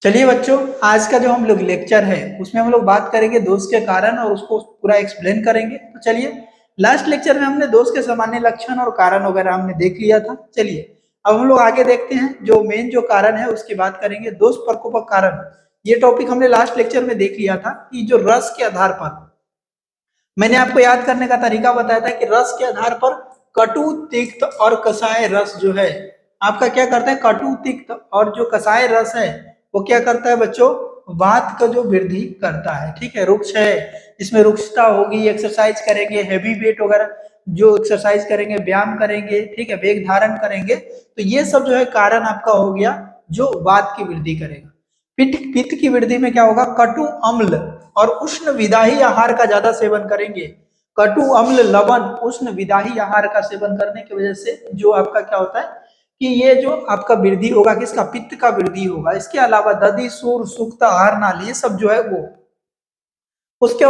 चलिए बच्चों, आज का जो हम लोग लेक्चर है उसमें हम लोग बात करेंगे दोष के कारण और उसको पूरा एक्सप्लेन करेंगे। तो चलिए, लास्ट लेक्चर में हमने दोष के सामान्य लक्षण और कारण वगैरह हमने देख लिया था। चलिए अब हम लोग आगे देखते हैं, जो मेन जो कारण है उसकी बात करेंगे। दोष प्रकोपक कारण, ये टॉपिक हमने लास्ट लेक्चर में देख लिया था कि जो रस के आधार पर, मैंने आपको याद करने का तरीका बताया था कि रस के आधार पर कटु तिक्त और कसाय रस जो है आपका क्या करता है, कटु तिक्त और जो कसाय रस है वो क्या करता है बच्चों, वात का जो वृद्धि करता है। ठीक है, रुक्ष है, इसमें रुक्षता होगी, एक्सरसाइज करेंगे, हैवी वेट वगैरह जो एक्सरसाइज करेंगे, व्यायाम करेंगे, ठीक है, वेग धारण करेंगे, तो ये सब जो है कारण आपका हो गया जो वात की वृद्धि करेगा। पित्त पित्त की वृद्धि में क्या होगा, कटु अम्ल और उष्ण विदाही आहार का ज्यादा सेवन करेंगे। कटु अम्ल लवण उष्ण विदाही आहार का सेवन करने की वजह से जो आपका क्या होता है कि ये जो आपका वृद्धि होगा, किसका, पित्त का वृद्धि होगा। इसके अलावा दधि सूर सुक्त आहार नाली ये सब जो है वो, उसके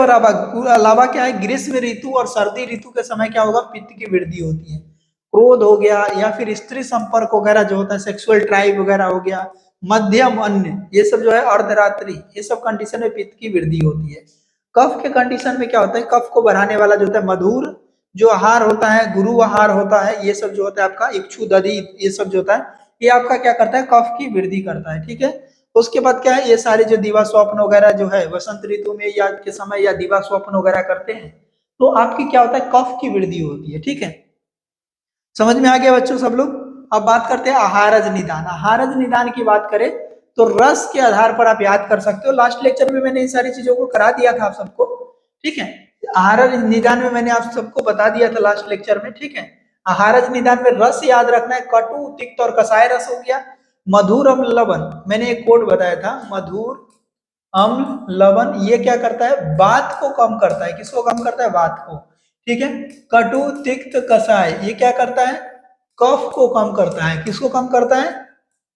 अलावा क्या है, ग्रीष्म ऋतु और सर्दी ऋतु के समय क्या होगा, पित्त की वृद्धि होती है। क्रोध हो गया या फिर स्त्री संपर्क वगैरह जो होता है, सेक्सुअल ड्राइव वगैरह हो गया, मध्यम अन्य, ये सब जो है अर्धरात्रि, ये सब कंडीशन में पित्त की वृद्धि होती है। कफ के कंडीशन में क्या होता है, कफ को बढ़ाने वाला जो होता है मधुर जो आहार होता है, गुरु आहार होता है, ये सब जो होता है आपका इक्षु दधि, ये सब जो होता है ये आपका क्या करता है, कफ की वृद्धि करता है। ठीक है, उसके बाद क्या है, ये सारे जो दिवा स्वप्न वगैरह जो है वसंत ऋतु में या के समय या दिवा स्वप्न वगैरह करते हैं तो आपकी क्या होता है, कफ की वृद्धि होती है। ठीक है, समझ में आ गया बच्चों सब लोग। अब बात करते हैं आहारज निदान। आहारज निदान की बात करें तो रस के आधार पर आप याद कर सकते हो, लास्ट लेक्चर में मैंने इन सारी चीजों को करा दिया था आप सबको। ठीक है, आहारज निदान में मैंने आप सबको बता दिया था लास्ट लेक्चर में। ठीक है, आहारज निदान में रस याद रखना है, कटु तिक्त और कसाय रस हो गया। मधुर अम्ल लवण, मैंने एक कोड बताया था, मधुर अम्ल लवण ये क्या करता है, वात को कम करता है। किसको कम करता है, वात को। ठीक है, कटु तिक्त कसाय ये क्या करता है, कफ को कम करता है। किसको कम करता है,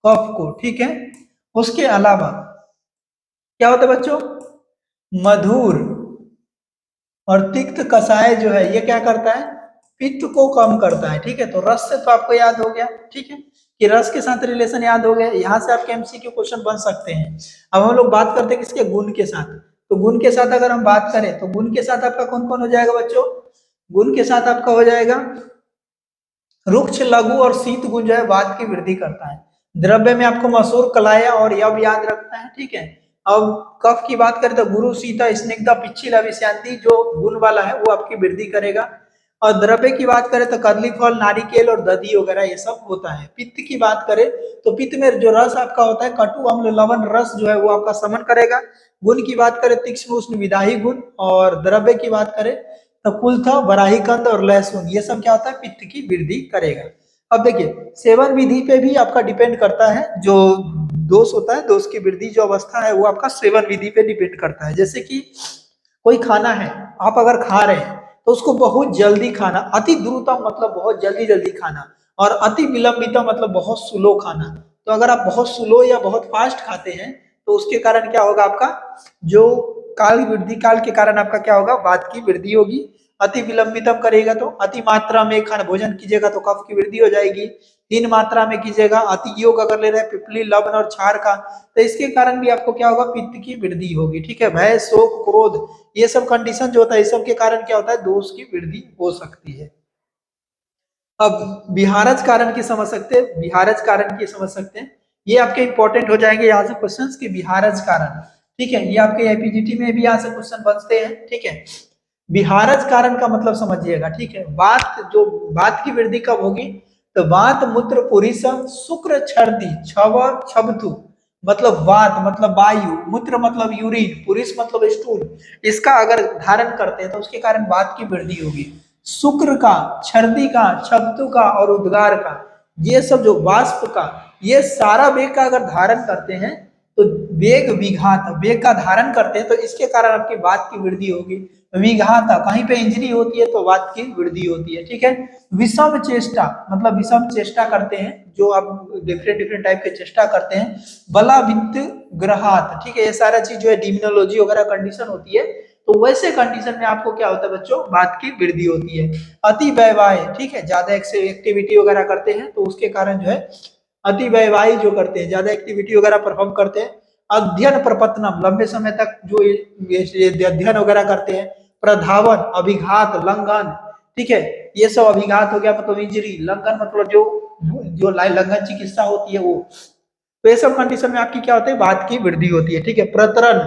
कफ को। ठीक है, उसके अलावा क्या होता है बच्चों, मधुर और तिक्त कसाय जो है ये क्या करता है, पित्त को कम करता है। ठीक है, तो रस से तो आपको याद हो गया। ठीक है, कि रस के साथ रिलेशन याद हो गया, यहाँ से आपके एमसीक्यू क्वेश्चन बन सकते हैं। अब हम लोग बात करते हैं किसके, गुण के साथ। तो गुण के साथ अगर हम बात करें तो गुण के साथ आपका कौन कौन हो जाएगा बच्चों, गुण के साथ आपका हो जाएगा रुक्ष लघु और शीत गुण जो है वात की वृद्धि करता है। द्रव्य में आपको मसूर कलाया और यव याद रखना है। ठीक है, अब कफ की बात करें तो गुरु सीता स्निग्धा पिच्छिल अभिशांति जो गुण वाला है वो आपकी वृद्धि करेगा। और द्रव्य की बात करें तो कदली फल नारिकेल और दधी वगैरह ये सब होता है। पित्त की बात करें तो पित्त में जो रस आपका होता है कटु अम्ल लवण रस जो है वो आपका समन करेगा। गुण की बात करें तीक्ष्ण उष्ण विदाही गुण, और द्रव्य की बात करें तो कुल्था बराही कंद और लहसुन ये सब क्या होता है, पित्त की वृद्धि करेगा। अब देखिए सेवन विधि पे भी आपका डिपेंड करता है, जो दोष होता है, दोष की वृद्धि जो अवस्था है वो आपका सेवन विधि पे डिपेंड करता है। जैसे कि कोई खाना है, आप अगर खा रहे हैं तो उसको बहुत जल्दी खाना, अति द्रुतम मतलब बहुत जल्दी जल्दी खाना, और अति विलंबितम मतलब बहुत स्लो खाना। तो अगर आप बहुत स्लो या बहुत फास्ट खाते हैं तो उसके कारण क्या होगा, आपका जो काल वृद्धि काल के कारण आपका क्या होगा, वात की वृद्धि होगी। अति विलंबितम करेगा तो अति मात्रा में खाना भोजन कीजिएगा तो कफ की वृद्धि हो जाएगी। हीन मात्रा में कीजिएगा, अति योग अगर ले रहे हैं पिपली लवण और क्षार का, तो इसके कारण भी आपको क्या होगा, पित्त की वृद्धि होगी। ठीक है, भय शोक क्रोध ये सब कंडीशन जो होता है, इस सब के कारण क्या होता है, दोष की वृद्धि हो सकती है। अब बिहारज कारण की समझ सकते हैं, बिहारज कारण की समझ सकते हैं, ये आपके इंपॉर्टेंट हो जाएंगे यहाँ से क्वेश्चंस की बिहारज कारण। ठीक है, ये आपके एपीजीटी में भी यहाँ से क्वेश्चन बनते हैं। ठीक है, बिहारज कारण का मतलब समझिएगा। ठीक है, वात की वृद्धि कब होगी, तो वात मूत्र पुरीसम शुक्र छर्दी छव छबतु मतलब वात मतलब वायु, मूत्र मतलब यूरिन, पुरीस मतलब स्टूल, इसका अगर धारण करते हैं तो उसके कारण वात की वृद्धि होगी। शुक्र का, छर्दी का, छबतु का और उद्गार का, ये सब जो वाष्प का, ये सारा वेग का अगर धारण करते हैं तो वेग विघात, वेग का धारण करते हैं तो इसके कारण आपकी वात की वृद्धि होगी। विघाता, कहीं पे इंजरी होती है तो वात की वृद्धि होती है। ठीक है, विषम चेष्टा मतलब विषम चेष्टा करते हैं, जो आप डिफरेंट डिफरेंट टाइप के चेष्टा करते हैं। बलावित्त ग्रहात, ठीक है, ये सारा चीज जो है डिमिनोलॉजी वगैरह कंडीशन होती है, तो वैसे कंडीशन में आपको क्या होता है बच्चों, वात की वृद्धि होती है। अति व्यवहाय, ठीक है, ज्यादा एक्टिविटी वगैरह करते हैं तो उसके कारण जो है अति व्यवहाय जो करते हैं, ज्यादा एक्टिविटी वगैरह परफॉर्म करते हैं, अध्ययन प्रपतनम, लंबे समय तक जो ये अध्ययन वगैरह करते हैं। प्रधावन, अभिघात, लंघन, ठीक है, ये सब अभिघात हो गया मतलब इंजरी, लंघन मतलब जो जो लंघन चिकित्सा होती है वो। तो ये सब कंडीशन में आपकी क्या होती है, वात की वृद्धि होती है, ठीक है। प्रतरण,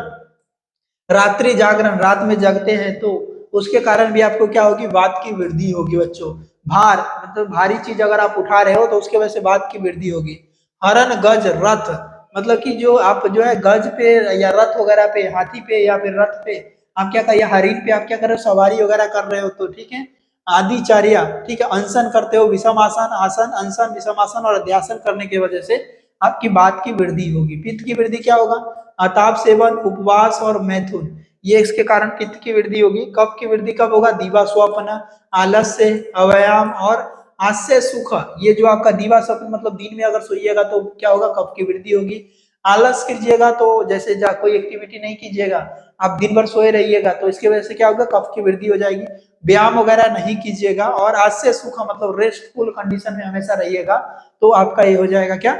रात्रि जागरण, रात में जगते हैं तो उसके कारण भी आपको क्या होगी, वात की वृद्धि होगी बच्चों। भार मतलब भारी चीज अगर आप उठा रहे हो तो उसके वजह से वात की वृद्धि होगी। हरण, गज, रथ मतलब कि जो आप जो है गज पे या रथ वगैरह पे, हाथी पे या फिर रथ पे आप क्या कर, या हरिण पे आप क्या कर रहे हो, सवारी वगैरह कर रहे हो तो ठीक है। आदिचार्या, ठीक है, अनशन करते हो, विषम आसन, आसन, अनशन, विषम आसन और अध्यासन करने की वजह से आपकी वात की वृद्धि होगी। पित्त की वृद्धि क्या होगा, अताप सेवन, उपवास और मैथुन, ये इसके कारण पित्त की वृद्धि होगी। कफ की वृद्धि कब होगा, दीवा स्वप्न, आलस्य, अव्यायाम और आस्य सुख, ये जो आपका दीवा स्वप्न मतलब दिन में अगर सोइएगा तो क्या होगा, कफ की वृद्धि होगी। आलस कीजिएगा तो जैसे कोई एक्टिविटी नहीं कीजिएगा, आप दिन भर सोए रहिएगा तो इसकी वजह से क्या होगा, कफ की वृद्धि हो जाएगी। व्यायाम वगैरह नहीं कीजिएगा और आस्य सुख मतलब रेस्टफुल कंडीशन में हमेशा रहिएगा तो आपका ये हो जाएगा क्या,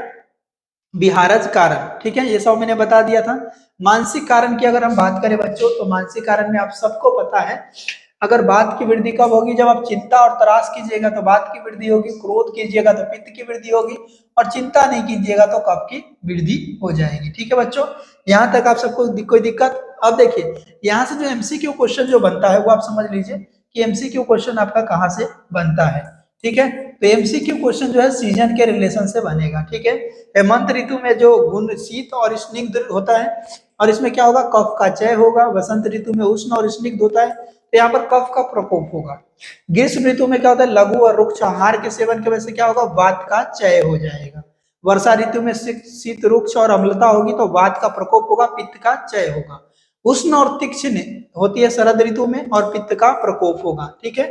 बिहारज कारण, ठीक है, ये सब मैंने बता दिया था। मानसिक कारण की अगर हम बात करें बच्चों तो मानसिक कारण में आप सबको पता है, अगर वात की वृद्धि कब होगी, जब आप चिंता और त्रास कीजिएगा तो वात की वृद्धि होगी, क्रोध कीजिएगा तो पित्त की वृद्धि होगी और चिंता नहीं कीजिएगा तो कफ की वृद्धि हो जाएगी, ठीक है बच्चों। यहाँ तक आप सबको कोई दिक्कत। अब देखिए यहाँ से जो एमसीक्यू क्वेश्चन जो बनता है वो आप समझ लीजिए कि एमसीक्यू क्वेश्चन आपका कहाँ से बनता है, ठीक है। तो एमसीक्यू क्वेश्चन जो है सीजन के रिलेशन से बनेगा, ठीक है। हेमंत ऋतु में जो गुण शीत और स्निग्ध होता है और इसमें क्या होगा, कफ का क्षय होगा। वसंत ऋतु में उष्ण और स्निग्ध होता है तो यहाँ पर कफ का प्रकोप होगा। ग्रीष्म ऋतु में क्या होता है, लघु और रुक्ष आहार के सेवन की वजह से क्या होगा, वात का क्षय हो जाएगा। वर्षा ऋतु में शीत रुक्ष और अम्लता होगी तो वात का प्रकोप होगा, पित्त का क्षय होगा। उष्ण और तीक्ष्ण होती है शरद ऋतु में और पित्त का प्रकोप होगा, ठीक है।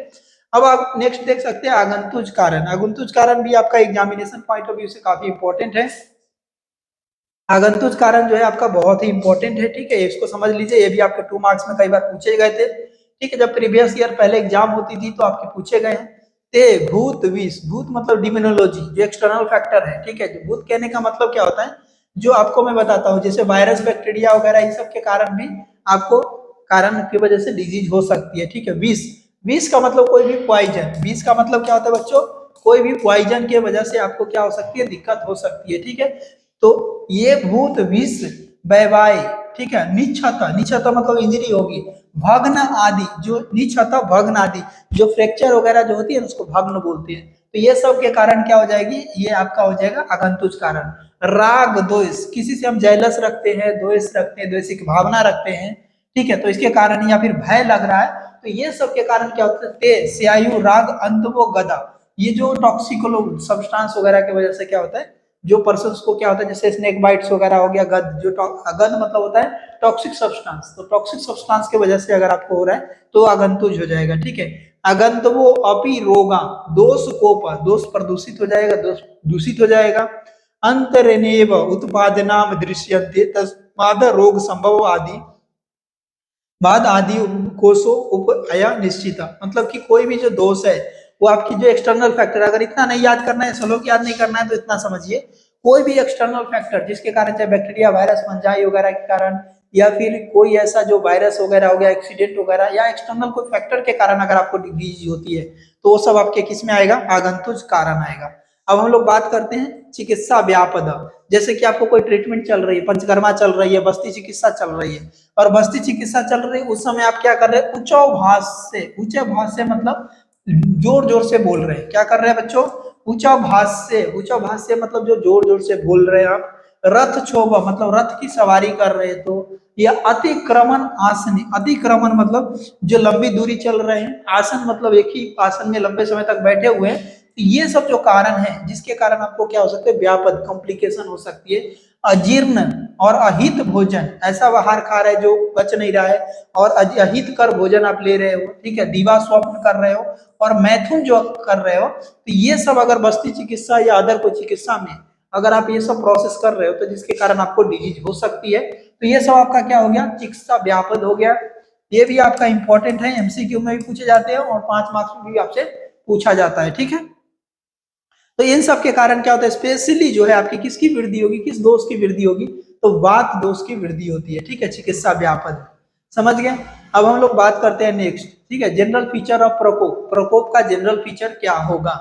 अब आप नेक्स्ट देख सकते हैं आगंतुज कारण। आगंतुज कारण भी आपका एग्जामिनेशन पॉइंट ऑफ व्यू से काफी इंपॉर्टेंट है। आगंतुज कारण जो है आपका बहुत ही इंपॉर्टेंट है, ठीक है, इसको समझ लीजिए, ये भी आपके 2 मार्क्स में कई बार पूछे गए थे, ठीक है। जब प्रीवियस ईयर पहले एग्जाम होती थी तो आपके पूछे गए हैं। ते भूत विष, भूत मतलब डिमिनोलॉजी जो एक्सटर्नल फैक्टर है, ठीक है। जो भूत कहने का मतलब क्या होता है, जो आपको मैं बताता हूँ, जैसे वायरस, बैक्टीरिया वगैरह इन सब के कारण भी आपको कारण की वजह से डिजीज हो सकती है, ठीक है। विष, विष का मतलब कोई भी पॉइजन, विष का मतलब क्या होता है बच्चों, कोई भी पॉइजन की वजह से आपको क्या हो सकती है, दिक्कत हो सकती है, ठीक है। तो ये भूत विष, वैवाई, ठीक है, निक्षता, निक्षता मतलब इंजरी होगी, भग्न आदि, जो निक्षता भग्न आदि जो फ्रैक्चर वगैरह जो होती है उसको भग्न बोलते हैं, तो ये सब के कारण क्या हो जाएगी, ये आपका हो जाएगा आगंतुज कारण। राग द्वेष, किसी से हम जेलस रखते हैं, द्वेष रखते हैं, द्वेषिक भावना रखते हैं, ठीक है, तो इसके कारण या फिर भय लग रहा है तो ये सब के कारण क्या होता है, स्यायु, राग, अंतवो, गदा, ये जो टॉक्सिको सब्सटेंस वगैरह की वजह से क्या होता है, जो पर्सन को क्या होता है, जैसे स्नेक बाइट्स वगैरह हो गया, गंध, जो गंध मतलब होता है टॉक्सिक सब्सटेंस, तो टॉक्सिक सब्सटेंस की वजह से अगर आपको हो रहा है तो आगंतुज हो जाएगा, ठीक है। अगंतवो अपि रोगा, दोष कोप, दोष प्रदूषित हो जाएगा, दोष दूषित हो जाएगा। अंतरेनेव उत्पादनाम दृश्यन्ते तस्माद रोग संभव आदि बाद आदि कोशो उपया निश्चित, मतलब कि कोई भी जो दोष है वो आपकी जो एक्सटर्नल फैक्टर, अगर इतना नहीं याद करना है, श्लोक याद नहीं करना है तो इतना समझिए, कोई भी एक्सटर्नल फैक्टर जिसके कारण, चाहे बैक्टीरिया, वायरस, फंजाई वगैरह के कारण या फिर कोई ऐसा जो वायरस वगैरह हो गया, एक्सीडेंट वगैरह या एक्सटर्नल कोई फैक्टर के कारण अगर आपको डिजीज होती है तो वो सब आपके किस में आएगा, आगंतुज कारण आएगा। अब हम लोग बात करते हैं चिकित्सा व्यापदा, जैसे कि आपको कोई ट्रीटमेंट चल रही है, पंचकर्मा चल रही है, बस्ती चिकित्सा चल रही है, और बस्ती चिकित्सा चल रही है उस समय आप क्या कर रहे हैं, उच्चाभास से, उच्चाभास से मतलब जोर जोर से बोल रहे हैं, क्या कर रहे हैं बच्चों, उच्चाभास से, उच्चाभास से मतलब जो जोर जोर से बोल रहे हैं आप। रथ क्षोभ मतलब रथ की सवारी कर रहे हैं तो, या अतिक्रमण आसन, अतिक्रमण मतलब जो लंबी दूरी चल रहे हैं, आसन मतलब एक ही आसन में लंबे समय तक बैठे हुए हैं, तो ये सब जो कारण है जिसके कारण आपको क्या हो सकता है, व्यापद कॉम्प्लिकेशन हो सकती है। अजीर्ण और अहित भोजन, ऐसा आहार खा रहे जो बच नहीं रहा है और अहित कर भोजन आप ले रहे हो, ठीक है, दीवा स्वप्न कर रहे हो और मैथुन जो कर रहे हो, तो ये सब अगर बस्ती चिकित्सा या अदर कोई चिकित्सा में अगर आप ये सब प्रोसेस कर रहे हो तो जिसके कारण आपको डिजीज हो सकती है, तो ये सब आपका क्या हो गया, चिकित्सा व्यापद हो गया। ये भी आपका इंपॉर्टेंट है, एमसीक्यू में भी पूछे जाते हैं और 5 मार्क्स में भी आपसे पूछा जाता है, ठीक है। तो इन सब के कारण क्या होता है, स्पेशली जो है आपकी किसकी वृद्धि होगी, किस दोष की वृद्धि होगी, तो वात दोष की वृद्धि होती है, ठीक है, चिकित्सा व्यापद, समझ गए। अब हम लोग बात करते हैं नेक्स्ट, ठीक है, जनरल फीचर ऑफ प्रकोप, प्रकोप का जनरल फीचर क्या होगा।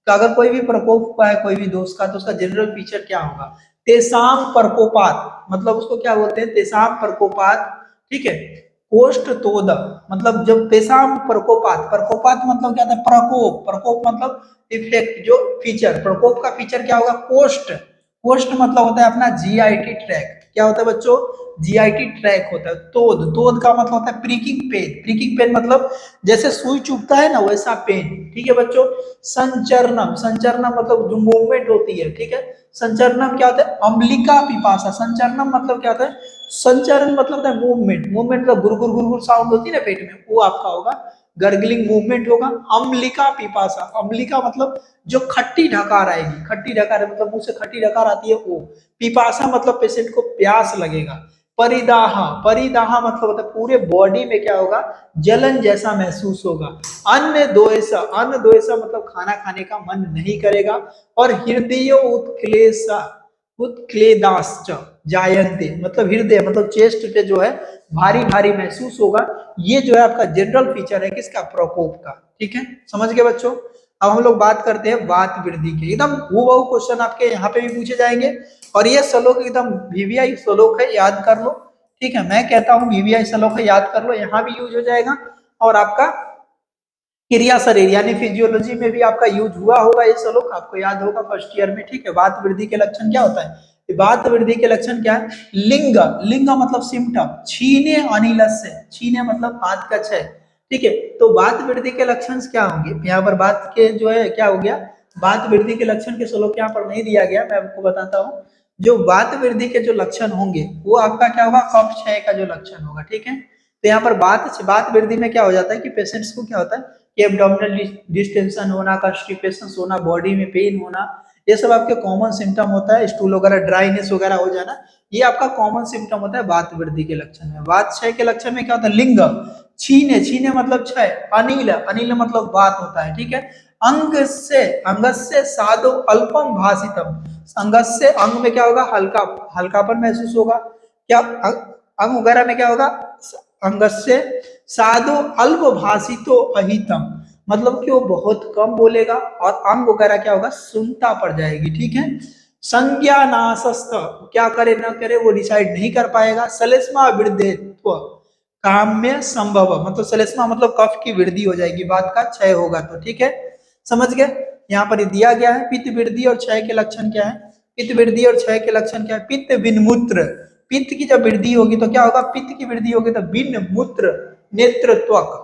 तो अगर कोई भी प्रकोप का है, कोई भी दोष का, तो उसका जनरल फीचर क्या होगा। तेसाम प्रकोपात, मतलब उसको क्या बोलते हैं, तेसाम प्रकोपात, ठीक है, कोष्ठ तोद, मतलब जब तेसाम प्रकोपात, प्रकोपात मतलब क्या था, प्रकोप, प्रकोप मतलब इफेक्ट, जो फीचर, प्रकोप का फीचर क्या होगा, कोष्ठ, कोष्ठ मतलब होता है अपना जीआईटी ट्रैक, क्या होता है बच्चों, जीआईटी ट्रैक होता है। तोद, तोद का मतलब होता है प्रिकिंग पेन, प्रिकिंग पेन मतलब जैसे सुई चुभता है ना वैसा पेन, ठीक है बच्चों। संचरणम, संचरणम मतलब जो मूवमेंट होती है, ठीक है, संचरणम क्या होता है, अम्लिका पिपासा, संचरणम मतलब क्या होता है, संचरण मतलब होता है मूवमेंट, मूवमेंट मतलब गुरगुर गुरगुर साउंड होती है ना पेट में, वो आपका होगा गर्गलिंग मूवमेंट होगा। अम्लिका पिपासा, अम्लिका मतलब जो खट्टी ढकार आएगी, खट्टी ढकार मतलब मुंह से खट्टी ढकार आती है वो। पिपासा मतलब पेशेंट को प्यास लगेगा। परिदाह, परिदाह मतलब होता है पूरे बॉडी में क्या होगा, जलन जैसा महसूस होगा। अन्न दोष, अन्न दोष मतलब खाना खाने का मन नहीं करेगा। और हृदय उत्क्लेश, उत्क्लेदाश्च जायन्ते मतलब हृदय मतलब चेस्ट पे जो है भारी भारी महसूस होगा। ये जो है आपका जनरल फीचर है किसका, प्रकोप का, ठीक है, समझ गए बच्चों। अब हम लोग बात करते हैं वात वृद्धि के, एकदम हूबहू क्वेश्चन आपके यहाँ पे भी पूछे जाएंगे, और ये श्लोक एकदम वीवीआई श्लोक है, याद कर लो, ठीक है, मैं कहता हूँ वीवीआई श्लोक है, याद कर लो, यहाँ भी यूज हो जाएगा, और आपका क्रिया शरीर यानी फिजियोलॉजी में भी आपका यूज हुआ होगा ये श्लोक, आपको याद होगा फर्स्ट ईयर में, ठीक है। वात वृद्धि के लक्षण क्या होता है, वात वृद्धि के लक्षण क्या है, लिंग, लिंग मतलब सिम्टम, छीने अनिल से, छीने मतलब हाथ का क्षय, ठीक है। तो वात वृद्धि के लक्षण क्या होंगे, यहाँ पर बात के जो है क्या हो गया, वात वृद्धि के लक्षण के श्लोक यहाँ पर नहीं दिया गया, मैं आपको बताता हूँ। जो वात वृद्धि के जो लक्षण होंगे वो आपका क्या होगा, कफ क्षय का जो लक्षण होगा, ठीक है। तो यहाँ पर बात वृद्धि में क्या हो जाता है कि पेशेंट्स को क्या होता है कि एब्डोमिनल डिस्टेंशन होना, कॉन्स्टिपेशन होना, बॉडी में पेन होना, ये सब आपके कॉमन सिम्टम होता है, स्टूल वगैरह ड्राइनेस वगैरह हो जाना, ये आपका कॉमन सिम्टम होता है वात वृद्धि के लक्षण में। वात क्षय के लक्षण में क्या होता है, लिंग, छीने, छीने मतलब क्षय, अनिल, अनिल मतलब वात होता है, ठीक है। अंगस्य साधो अल्पम भासितम, अंगस्य अंग में क्या होगा, हल्का, हल्कापन महसूस होगा, क्या अंग वगैरह में क्या होगा, अंगस्य साधो अल्प भाषितो अहितम मतलब कि वो बहुत कम बोलेगा, और अंग वगैरह क्या होगा, सुनता पड़ जाएगी, ठीक है। संज्ञानाशस्त, क्या करे न करे वो डिसाइड नहीं कर पाएगा। सलेस्मा वृद्धित्व काम्य संभव मतलब सलेस्मा मतलब कफ की वृद्धि हो जाएगी, बात का क्षय होगा तो, ठीक है, समझ गए। यहाँ पर दिया गया है पित्त वृद्धि और क्षय के लक्षण क्या है, पित्त वृद्धि और क्षय के लक्षण क्या है, पित्त विनमूत्र, पित्त की जब वृद्धि होगी तो क्या होगा, पित्त की वृद्धि होगी तो विनमूत्र नेत्रत्वक,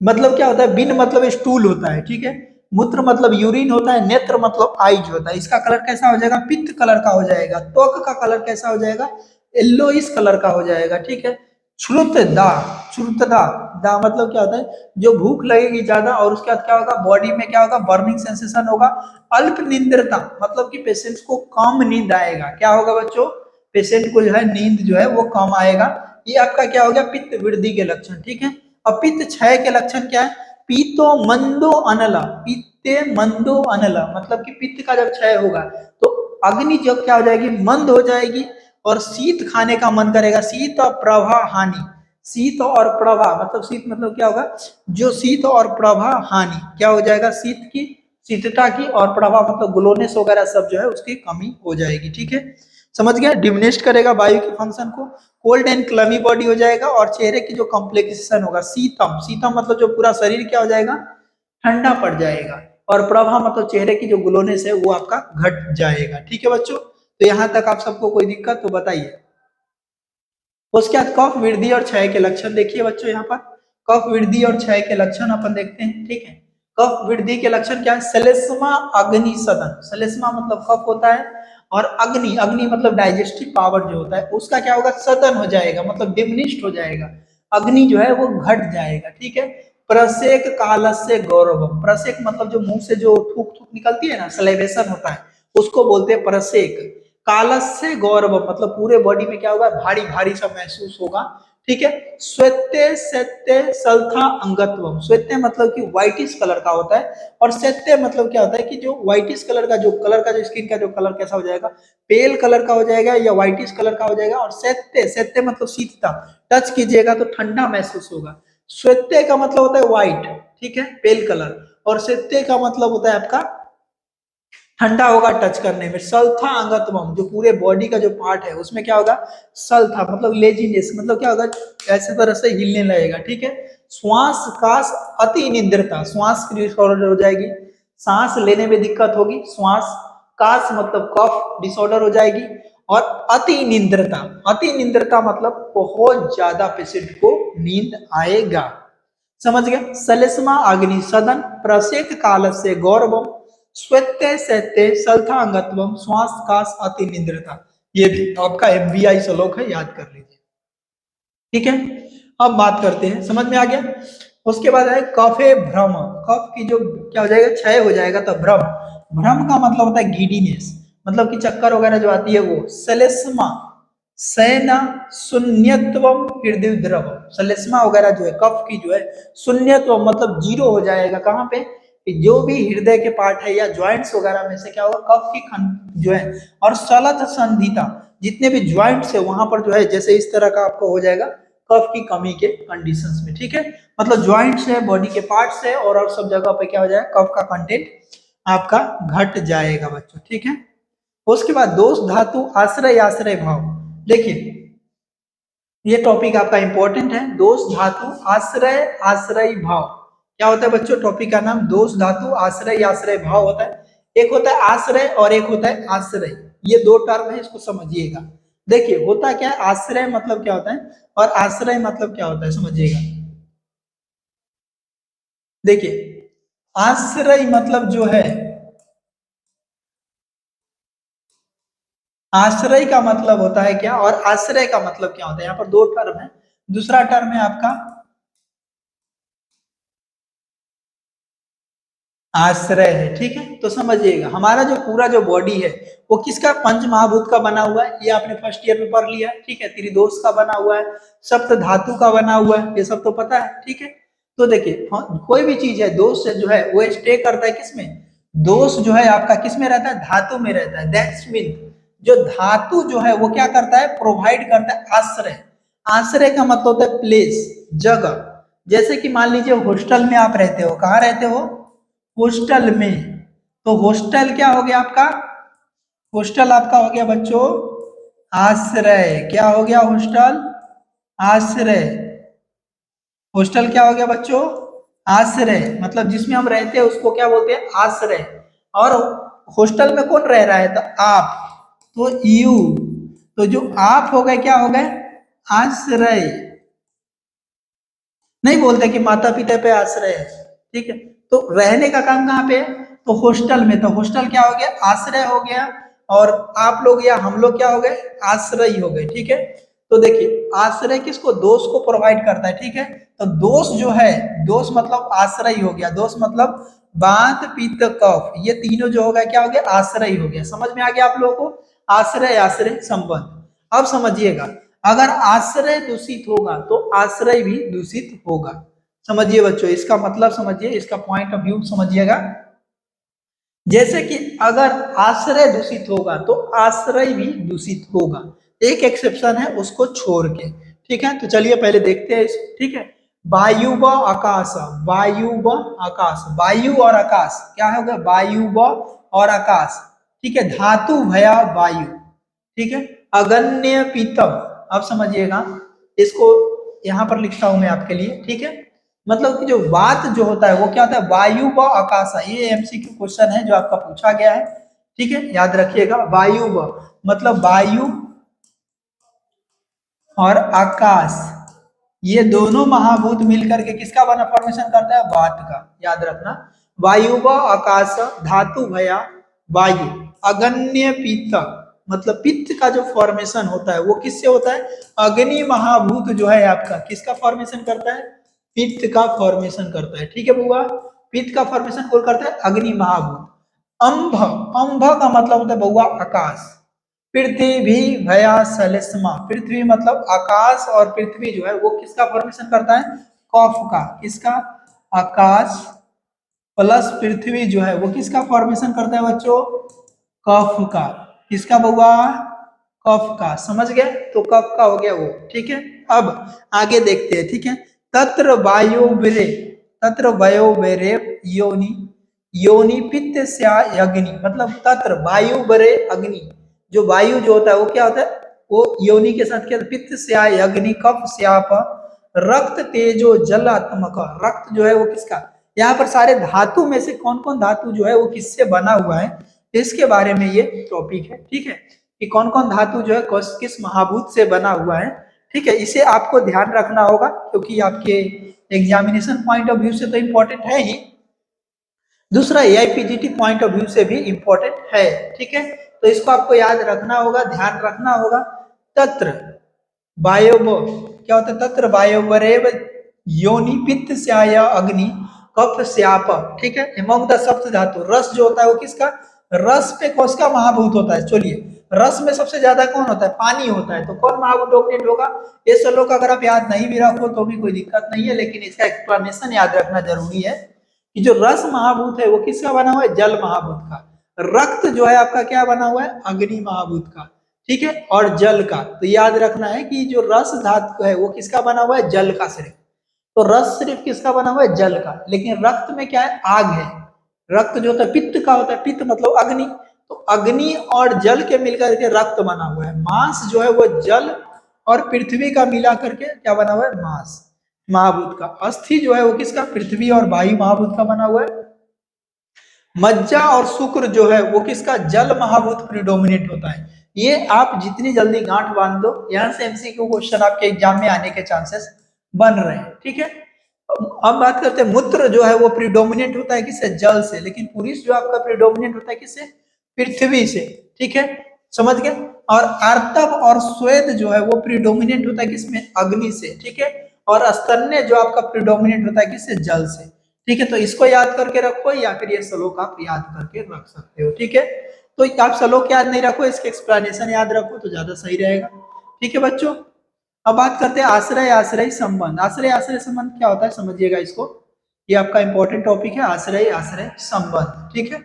मतलब क्या होता है, बिन मतलब स्टूल होता है, ठीक है, मूत्र मतलब यूरिन होता है, नेत्र मतलब आइज होता है, इसका कलर कैसा हो जाएगा, पित्त कलर का हो जाएगा। त्वक का कलर कैसा हो जाएगा, येलोइश कलर का हो जाएगा, ठीक है। श्रुत दा, श्रुत दा, दा मतलब क्या होता है, जो भूख लगेगी ज्यादा, और उसके बाद क्या होगा, बॉडी में क्या होगा, बर्निंग सेंसेशन होगा। अल्प निंद्रता मतलब कि पेशेंट को कम नींद आएगा, क्या होगा बच्चों, पेशेंट को जो है नींद जो है वो कम आएगा। ये आपका क्या हो गया, पित्त वृद्धि के लक्षण, ठीक है। और पित्त क्षय के लक्षण क्या है, पीतो मंदो अनला, पित्ते मंदो अनला मतलब कि पित्त का जब क्षय होगा तो अग्नि जब क्या हो जाएगी, मंद हो जाएगी, और शीत खाने का मन करेगा। शीत और प्रभा हानि, शीत और प्रभा मतलब शीत मतलब क्या होगा, जो शीत और प्रभा हानि क्या हो जाएगा, शीत की, शीतता की, और प्रभा मतलब ग्लोनेस वगैरह सब जो है उसकी कमी हो जाएगी, ठीक है, समझ गया। डिमिनिश करेगा वायु के फंक्शन को, कोल्ड एंड क्लमी बॉडी हो जाएगा, और चेहरे की जो कॉम्प्लेक्सेशन होगा, शीतम, शीतम मतलब जो पूरा शरीर क्या हो जाएगा, ठंडा पड़ जाएगा, और प्रभा मतलब चेहरे की जो ग्लोनेस है वो आपका घट जाएगा, ठीक है बच्चों। तो यहाँ तक आप सबको कोई दिक्कत तो बताइए। उसके बाद कफ वृद्धि और क्षय के लक्षण देखिए बच्चों, यहाँ पर कफ वृद्धि और क्षय के लक्षण अपन देखते हैं, ठीक है। कफ वृद्धि के लक्षण क्या है, सलेस्मा अग्नि सदन, सलेस्मा मतलब कफ होता है, और अग्नि, अग्नि मतलब डाइजेस्टिव पावर जो होता है उसका क्या होगा, सदन हो जाएगा मतलब डिमिनिश्ड हो जाएगा, अग्नि जो है वो घट जाएगा, ठीक है। प्रसेक कालस्य गौरवम, प्रसेक मतलब जो मुंह से जो थूक थूक निकलती है ना, सलेवेशन होता है, उसको बोलते हैं प्रसेक। कालस्य गौरव मतलब पूरे बॉडी में क्या होगा, भारी भारी सा महसूस होगा, ठीक है। श्वेते श्वेते सल्था अंगत्वम, श्वेते मतलब कि व्हाइटिश कलर का होता है, और श्वेते मतलब क्या होता है कि जो व्हाइटिश कलर का जो स्किन का जो कलर कैसा हो जाएगा, पेल कलर का हो जाएगा या व्हाइटिश कलर का हो जाएगा। और श्वेते, श्वेते मतलब शीतता, टच कीजिएगा तो ठंडा महसूस होगा। श्वेते का मतलब होता है व्हाइट, ठीक है, पेल कलर, और श्वेते का मतलब होता है आपका ठंडा होगा टच करने में। सल्था अंगत्वम, जो पूरे बॉडी का जो पार्ट है उसमें क्या होगा, सल्था मतलब लेजीनेस, मतलब क्या होगा, ऐसे तरह से हिलने लगेगा, ठीक है। श्वास काश अति निंद्रता, श्वास की डिसऑर्डर हो जाएगी, सांस लेने में दिक्कत होगी। श्वास काश मतलब कफ डिसऑर्डर हो जाएगी। और अति निंद्रता, अति निंद्रता मतलब बहुत ज्यादा पेशेंट को नींद आएगा, समझ गए। सलेस्मा अग्नि सदन प्रसेक काल से गौरवम श्वेते श्वेते सल्थांगत्वम श्वास काश अति निंद्रता, ये भी आपका एमबीआई श्लोक है, याद कर लीजिए, ठीक है। अब बात करते हैं, समझ में आ गया। उसके बाद है कफे भ्रम, कफ की जो क्या हो जाएगा, क्षय हो जाएगा तो भ्रम, भ्रम का मतलब होता है गिडीनेस, मतलब कि चक्कर वगैरह जो आती है वो। सलेस्मा सेना शून्यत्वम हृदय द्रव, सलेस्मा वगैरह जो है कफ की जो है शून्यत्व मतलब जीरो हो जाएगा, कहाँ पे, कि जो भी हृदय के पार्ट है या ज्वाइंट्स वगैरह में से क्या होगा, कफ की खंड जो है। और सलथ संधिता, जितने भी ज्वाइंट्स है वहां पर जो है जैसे इस तरह का आपको हो जाएगा कफ की कमी के कंडीशंस में, ठीक है। मतलब ज्वाइंट्स है, बॉडी के पार्ट्स है, और सब जगह पे क्या हो जाएगा, कफ का कंटेंट आपका घट जाएगा बच्चों, ठीक है। उसके बाद दोष धातु आश्रय आश्रय भाव, देखिए ये टॉपिक आपका इंपॉर्टेंट है। दोष धातु आश्रय आश्रय भाव क्या होता है बच्चों, टॉपिक का नाम दोष धातु आश्रय आश्रय भाव होता है। एक होता है आश्रय और एक होता है आश्रय, ये दो टर्म है, इसको समझिएगा। देखिए होता क्या है, आश्रय मतलब क्या होता है और आश्रय मतलब क्या होता है, समझिएगा। देखिए आश्रय मतलब जो है, आश्रय का मतलब होता है क्या और आश्रय का मतलब क्या होता है, यहाँ पर दो टर्म है। दूसरा टर्म है आपका आश्रय है, ठीक है। तो समझिएगा हमारा जो पूरा जो बॉडी है वो किसका, पंच महाभूत का बना हुआ है, ये आपने फर्स्ट ईयर में पढ़ लिया है, ठीक है। त्रिदोष का बना हुआ है, सप्त धातु का बना हुआ है, ये सब तो पता है, ठीक है। तो देखिए कोई भी चीज है दोष से जो है वो स्टे करता है किसमें, दोष जो है आपका किसमें रहता है, धातु में रहता है। दैट्स मीन जो धातु जो है वो क्या करता है, प्रोवाइड करता है आश्रय। आश्रय का मतलब होता है प्लेस, जगह। जैसे कि मान लीजिए हॉस्टल में आप रहते हो, कहाँ रहते हो, हॉस्टल में। तो हॉस्टल क्या हो गया आपका, हॉस्टल आपका हो गया बच्चों आश्रय, क्या हो गया हॉस्टल, आश्रय। हॉस्टल क्या हो गया बच्चों, आश्रय, मतलब जिसमें हम रहते हैं उसको क्या बोलते हैं, आश्रय। और हॉस्टल में कौन रह रहा है, तो आप, तो यू, तो जो आप हो गए क्या हो गए, आश्रय। नहीं बोलते कि माता पिता पे आश्रय है, ठीक है। तो रहने का काम कहाँ पे है, तो हॉस्टल में। तो हॉस्टल क्या हो गया, आश्रय हो गया, और आप लोग या हम लोग क्या हो गए, आश्रय हो गए, ठीक है। तो देखिए आश्रय किसको, दोष को प्रोवाइड करता है, ठीक है। तो दोष जो है, दोष मतलब आश्रय हो गया, दोष मतलब बात पित्त कफ, ये तीनों जो हो गया क्या हो गया, आश्रय हो गया। समझ में आ गया आप लोगों को, आश्रय आश्रय संबंध। अब समझिएगा अगर आश्रय दूषित होगा तो आश्रय भी दूषित होगा। समझिए बच्चों, इसका मतलब समझिए, इसका पॉइंट ऑफ व्यू समझिएगा। जैसे कि अगर आश्रय दूषित होगा तो आश्रय भी दूषित होगा, एक एक्सेप्शन है उसको छोड़ के, ठीक है। तो चलिए पहले देखते हैं इस, ठीक है। वायु व आकाश, वायु व आकाश, वायु और आकाश क्या होगा, वायु व और आकाश, ठीक है। धातु भया वायु, ठीक है। अगण्य पीतम, अब समझिएगा इसको, यहां पर लिखता हूं मैं आपके लिए, ठीक है। मतलब कि जो बात जो होता है वो क्या होता है, वायु व आकाश, ये एमसीक्यू क्वेश्चन है जो आपका पूछा गया है, ठीक है, याद रखिएगा। वायु व मतलब वायु और आकाश, ये दोनों महाभूत मिलकर के किसका बना फॉर्मेशन करता है, वात का, याद रखना। वायु व आकाश धातु भया वायु, अगण्य पित्त, मतलब पित्त का जो फॉर्मेशन होता है वो किससे होता है, अग्नि महाभूत जो है आपका किसका फॉर्मेशन करता है, पित्त का फॉर्मेशन करता है, ठीक है बुआ। पित्त का फॉर्मेशन कौन करता है, अग्नि महाभूत। अंभ, अंभ का मतलब होता है बउआ आकाश, पृथ्वी भया सलिस्मा, पृथ्वी मतलब आकाश, और पृथ्वी जो है वो किसका फॉर्मेशन करता है, कफ का, किसका, आकाश प्लस पृथ्वी जो है वो किसका फॉर्मेशन करता है बच्चों, कफ का, किसका बउआ, कफ का, समझ गए, तो कफ का हो गया वो, ठीक है। अब आगे देखते हैं, ठीक है। तत्र वायु बिरे, तत्र वायु बेरे योनि, योनि पित्त स्या अग्नि, मतलब तत्र वायु बरे अग्नि, जो वायु जो होता है वो क्या होता है, वो योनि के साथ क्या, पित्त स्या अग्नि, कफ स्याप, रक्त तेजो जलात्मक, रक्त जो है वो किसका, यहाँ पर सारे धातु में से कौन कौन धातु जो है वो किससे बना हुआ है, इसके बारे में ये टॉपिक है, ठीक है, कि कौन कौन धातु जो है किस महाभूत से बना हुआ है, ठीक है। इसे आपको ध्यान रखना होगा क्योंकि आपके एग्जामिनेशन पॉइंट ऑफ व्यू से तो इंपॉर्टेंट है ही, दूसरा एआईपीजीटी पॉइंट ऑफ व्यू से भी इंपॉर्टेंट है, ठीक है। तो इसको आपको याद रखना होगा, ध्यान रखना होगा। तत्र वायव क्या होता है, तत्र वायवरेव योनि पित्त स्याय अग्नि कफ स्याप, ठीक है। एमंग द सप्त धातु, रस जो होता है वो किसका, रस पे किसका महाभूत होता है, चलिए रस में सबसे ज्यादा कौन होता है, पानी होता है, तो कौन महाभूत डोमिनेट होगा, ये श्लोक अगर आप याद नहीं भी रखो तो भी कोई दिक्कत नहीं है, लेकिन इसका एक्सप्लेनेशन याद रखना जरूरी है कि जो रस महाभूत है वो किसका बना हुआ है, जल महाभूत का, रक्त जो है आपका क्या बना हुआ है, अग्नि महाभूत का, ठीक है, और जल का, तो याद रखना है कि जो रस धातु है वो किसका बना हुआ है, जल का सिर्फ, तो रस सिर्फ किसका बना हुआ है, जल का, लेकिन रक्त में क्या है, आग है, रक्त जो होता है पित्त का होता है, पित्त मतलब अग्नि, तो अग्नि और जल के मिलकर के रक्त बना हुआ है, मांस जो है वो जल और पृथ्वी का मिला करके क्या बना हुआ है, मांस महाभूत का, अस्थि जो है वो किसका, पृथ्वी और वायु महाभूत का बना हुआ है, मज्जा और शुक्र जो है वो किसका, जल महाभूत प्रिडोमिनेट होता है। ये आप जितनी जल्दी गांठ बांध दो, यहाँ से एमसीक्यू क्वेश्चन आपके एग्जाम में आने के चांसेस बन रहे हैं, ठीक है। अब बात करते हैं, मूत्र जो है वो प्रिडोमिनेट होता है किससे, जल से, लेकिन पुरुष जो आपका प्रिडोमिनेट होता है किससे, पृथ्वी से, ठीक है, समझ गए। और आर्तव और स्वेद जो है वो प्रिडोमिनेट होता है किसमें, अग्नि से, ठीक है, और स्तन्य जो आपका प्रिडोमिनेट होता है किससे, जल से, ठीक है। तो इसको याद करके रखो या फिर ये श्लोक आप याद करके रख सकते हो, ठीक है। तो आप श्लोक याद नहीं रखो, इसके एक्सप्लेनेशन याद रखो तो ज्यादा सही रहेगा, ठीक है बच्चों। अब बात करते हैं आश्रय आश्रय संबंध, आश्रय आश्रय संबंध क्या होता है समझिएगा इसको, ये आपका इंपॉर्टेंट टॉपिक है, आश्रय आश्रय संबंध, ठीक है।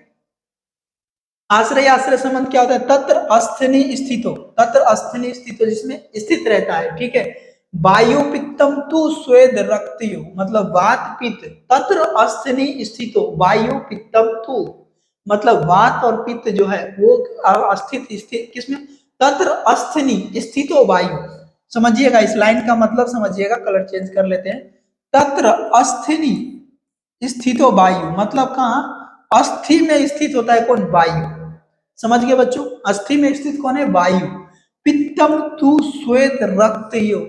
आश्रय आश्रय संबंध क्या होता है, तत्र अस्थनि स्थितो, तत्र अस्थनि स्थितो जिसमें स्थित रहता है, ठीक है। वायु पित्तम तु स्वेद रक्तयो, मतलब वात पित्त, तत्र अस्थनि स्थितो वायु पित्तम तु, मतलब वात और पित्त जो है वो स्थित किसमें, तत्र अस्थनि स्थितो वायु, समझिएगा इस लाइन का मतलब समझिएगा, कलर चेंज कर लेते हैं। तत्र अस्थि स्थितो वायु, मतलब कहाँ, अस्थि में स्थित होता है कौन, वायु, समझ गए बच्चों, अस्थि में स्थित कौन है, वायु। पित्तम तु श्वेत रक्तयो,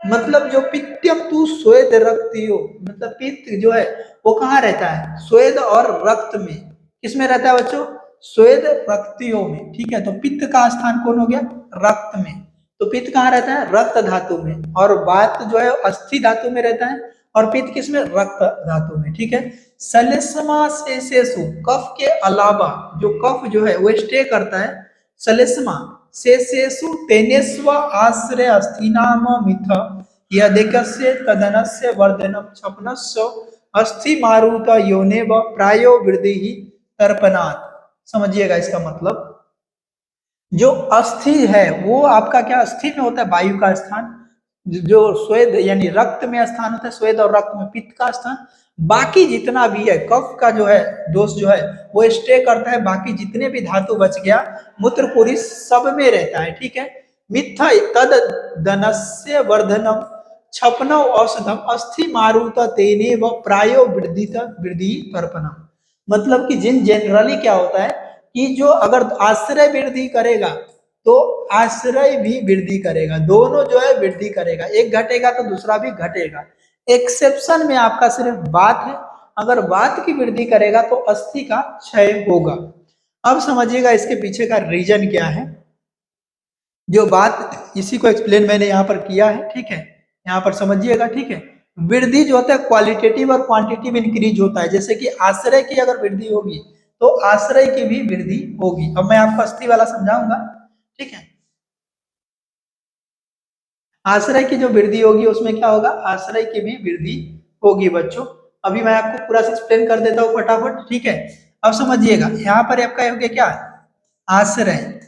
मतलब जो पित्तम तु श्वेत रक्तयो, मतलब पित्त जो है वो कहाँ रहता है, श्वेत और रक्त में, किसमें रहता है बच्चों, श्वेत रक्तियों में, ठीक है। तो पित्त का स्थान कौन हो गया, रक्त में, तो पित्त कहाँ रहता है, रक्त धातु में, और वात जो है अस्थि धातु में रहता है, और पित्त किसमें, रक्त धातु में, ठीक है। सलिस्मा शेषेषु, कफ के अलावा जो कफ जो है वो स्टे करता है, सलिस्मा शेषेषु तेनेस्व आश्रय अस्थिनाम मिथ यदेकस्य कदनस्य वर्धनम छपनस्य अस्थि मारुत योनेव प्रायो वृद्धि तर्पणात्, समझिएगा इसका मतलब, जो अस्थि है वो आपका क्या, अस्थि में होता है वायु का स्थान, जो स्वेद यानी रक्त में स्थान होता है, स्वेद और रक्त में पित्त का स्थान, बाकी जितना भी है कफ का जो है दोष जो है वो स्टे करता है, बाकी जितने भी धातु बच गया मूत्र पुरी सब में रहता है, ठीक है। मिथ्या तद धनस्य वर्धनम छपनव औषधम अस्थि मारुत तेने व प्रायो वृद्धि तर्पणम, मतलब कि जिन जनरली क्या होता है कि जो अगर आश्रय वृद्धि करेगा तो आश्रय भी वृद्धि करेगा, दोनों जो है वृद्धि करेगा, एक घटेगा तो दूसरा भी घटेगा। एक्सेप्शन में आपका सिर्फ वात है, अगर वात की वृद्धि करेगा तो अस्थि का क्षय होगा। अब समझिएगा इसके पीछे का रीजन क्या है, जो बात इसी को एक्सप्लेन मैंने यहाँ पर किया है, ठीक है, यहाँ पर समझिएगा, ठीक है। वृद्धि जो होता है क्वालिटेटिव और क्वांटिटिव इंक्रीज होता है, जैसे कि आश्रय की अगर वृद्धि होगी तो आश्रय की भी वृद्धि होगी। अब मैं आपको अस्थि वाला समझाऊंगा, ठीक है। आश्रय की जो वृद्धि होगी उसमें क्या होगा, आश्रय की भी वृद्धि होगी बच्चों। अभी मैं आपको पूरा से एक्सप्लेन कर देता हूँ फटाफट, ठीक है। अब समझिएगा, यहाँ पर आपका हो गया क्या, आश्रय।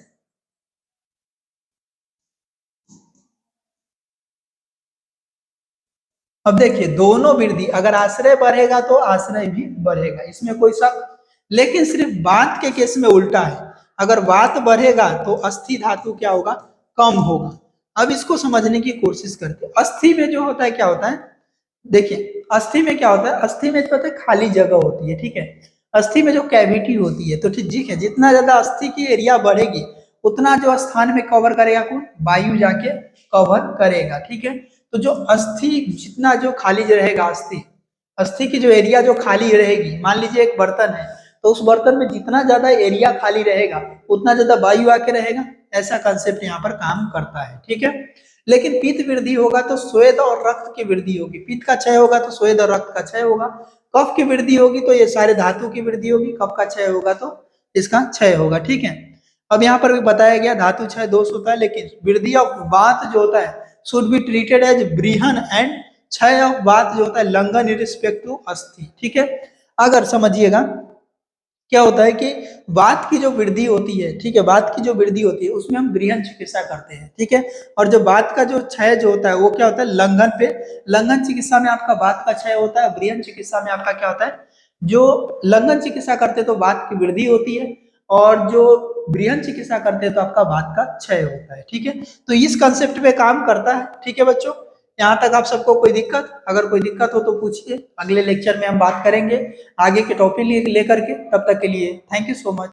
अब देखिए दोनों वृद्धि, अगर आश्रय बढ़ेगा तो आश्रय भी बढ़ेगा, इसमें कोई शक। लेकिन सिर्फ वात के केस में उल्टा है, अगर वात बढ़ेगा तो अस्थि धातु क्या होगा, कम होगा। अब इसको समझने की कोशिश करते हैं। अस्थि में जो होता है क्या होता है, देखिए अस्थि में क्या होता है, अस्थि में पता है खाली जगह होती है, ठीक है। अस्थि में जो कैविटी होती है, तो ठीक है, जितना ज्यादा अस्थि की एरिया बढ़ेगी उतना जो स्थान में कवर करेगा कौन, वायु जाके कवर करेगा, ठीक है। तो जो अस्थि जितना जो खाली रहेगा, अस्थि अस्थि की जो एरिया जो खाली रहेगी, मान लीजिए एक बर्तन है, तो उस बर्तन में जितना ज्यादा एरिया खाली रहेगा उतना ज्यादा वायु आके रहेगा, ऐसा कंसेप्ट यहाँ पर काम करता है, ठीक है। लेकिन पित्त वृद्धि होगा तो स्वेद और रक्त की वृद्धि होगी, पित्त का क्षय होगा तो स्वेद और रक्त का क्षय होगा। कफ की वृद्धि होगी तो ये सारे धातु की वृद्धि होगी, कफ का क्षय होगा तो इसका क्षय होगा, ठीक है। अब यहाँ पर भी बताया गया धातु क्षय दोष होता है, लेकिन वृद्धि ऑफ वात जो होता है should be treated as brihan and kshaya of vata जो होता है लंघन इन रिस्पेक्ट टू अस्थि, ठीक है। अगर समझिएगा क्या होता है कि वात की जो वृद्धि होती है, ठीक है, वात की जो वृद्धि होती है उसमें हम गृहन चिकित्सा करते हैं, ठीक है। और जो वात का जो क्षय जो होता है वो क्या होता है, लंघन पे, लंघन चिकित्सा में आपका वात का क्षय होता है, गृहन चिकित्सा में आपका क्या होता है, जो लंघन चिकित्सा करते हैं तो वात की वृद्धि होती है, और जो गृहन चिकित्सा करते हैं तो आपका वात का क्षय होता है, ठीक है। तो इस कंसेप्ट पे काम करता है, ठीक है बच्चों। यहाँ तक आप सबको कोई दिक्कत, अगर कोई दिक्कत हो तो पूछिए, अगले लेक्चर में हम बात करेंगे आगे के टॉपिक लेकर के। तब तक के लिए थैंक यू सो मच।